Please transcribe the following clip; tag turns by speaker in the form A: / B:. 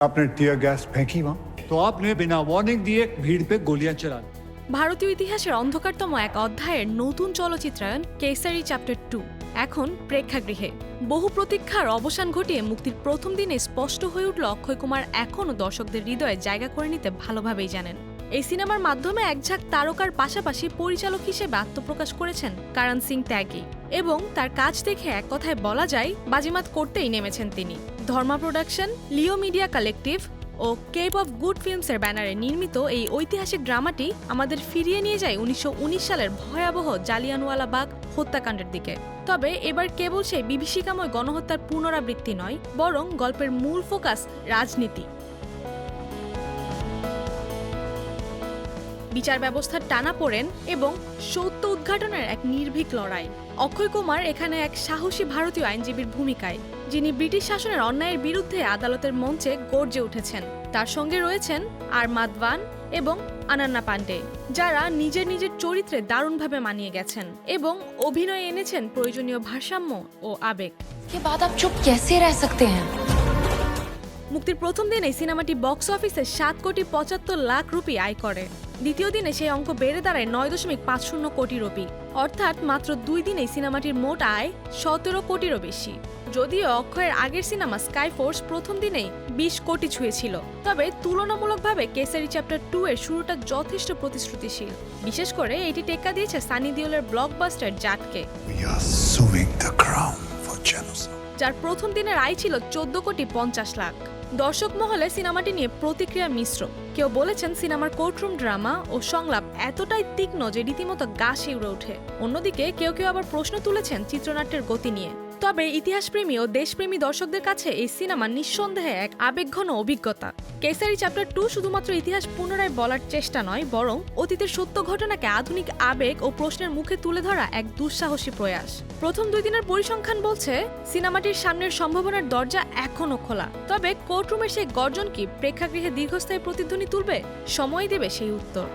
A: आपने tear gas फेंकी वहां
B: तो आपने बिना वार्निंग दिए भीड़ पे गोलियां चला दी।
C: ভারতীয় ইতিহাসের অন্ধকারতম এক অধ্যায়ের নতুন চলচ্চিত্রায়ন কেসারি চ্যাপ্টার 2 এখন প্রেক্ষাগৃহে। বহু প্রতীক্ষার অবসান ঘটিয়ে মুক্তির প্রথম দিনে স্পষ্ট হয়ে উঠল অক্ষয় কুমার এখনও দর্শকদের হৃদয়ে জায়গা করে নিতে ভালোভাবেই জানেন। এই সিনেমার মাধ্যমে একঝাঁক তারকার পাশাপাশি পরিচালক হিসেবে আত্মপ্রকাশ করেছেন করণ সিং ত্যাগী, এবং তার কাজ দেখে এক কথায় বলা যায় বাজিমাত করতেই নেমেছেন তিনি। Dharma production, Leo media collective ও কেপ অফ গুড ফিল্মসের ব্যানারে নির্মিত এই ঐতিহাসিক ড্রামাটি আমাদের ফিরিয়ে নিয়ে যায় 1919 সালের ভয়াবহ জালিয়ানওয়ালাবাগ হত্যাকাণ্ডের দিকে। তবে এবার কেবল সেই বিভীষিকাময় গণহত্যার পুনরাবৃত্তি নয়, বরং গল্পের মূল ফোকাস রাজনীতি, বিচার ব্যবস্থার টানাপোড়েন এবং সত্য উদ্ঘাটনের এক নির্ভীক লড়াই। অক্ষয় কুমার এখানে এক সাহসী ভারতীয় আইনজীবীর ভূমিকায়, যিনি ব্রিটিশ শাসনের অন্যায়ের বিরুদ্ধে আদালতের মঞ্চে গর্জে উঠেছেন। তার সঙ্গে রয়েছেন আর মাধবান এবং অনন্যা পান্ডে, যারা নিজের নিজের চরিত্রে দারুণভাবে মানিয়ে গেছেন এবং অভিনয়ে এনেছেন প্রয়োজনীয় ভারসাম্য ও আবেগ। মুক্তির প্রথম দিনে সিনেমাটি বক্স অফিসে 7,75,00,000 রুপি আয় করে। দ্বিতীয় দিনে সেই অঙ্ক বেড়ে দাঁড়ায় 9.50 কোটি রুপি, অর্থাৎ মাত্র 2 দিনেই সিনেমাটির মোট আয় 17 কোটিরও বেশি। যদিও অক্ষয়ের আগের সিনেমা স্কাইফোর্স প্রথম দিনেই 20 কোটি ছুঁয়েছিল, তবে তুলনামূলকভাবে কেসারি চ্যাপ্টার 2 এর শুরুটা যথেষ্ট প্রতিশ্রুতিশীল। বিশেষ করে এটি টেক্কা দিয়েছে সানি দেওলের ব্লকবাস্টার জাটকে, যার প্রথম দিনের আয় ছিল 14,50,00,000। দর্শক মহলে সিনেমাটি নিয়ে প্রতিক্রিয়া মিশ্র। কেউ বলেছেন সিনেমার কোর্টরুম ড্রামা ও সংলাপ এতটাই তীক্ষ্ণ যে রীতিমতো গা শিউরে ওঠে। অন্যদিকে কেউ কেউ আবার প্রশ্ন তুলেছেন চিত্রনাট্যের গতি নিয়ে। তবে ইতিহাসপ্রেমী ও দেশপ্রেমী দর্শকদের কাছে এই সিনেমা নিঃসন্দেহে এক আবেগঘন অভিজ্ঞতা। কেসারি চ্যাপ্টার 2 শুধুমাত্র ইতিহাস পুনরায় বলার চেষ্টা নয়, বরং অতীতের সত্য ঘটনাকে আধুনিক আবেগ ও প্রশ্নের মুখে তুলে ধরা এক দুঃসাহসী প্রয়াস। প্রথম 2 দিনের পরিসংখ্যান বলছে সিনেমাটির সামনের সম্ভাবনার দরজা এখনও খোলা। তবে কোর্টরুমের সেই গর্জন কি প্রেক্ষাগৃহে দীর্ঘস্থায়ী প্রতিধ্বনি তুলবে? সময় দেবে সেই উত্তর।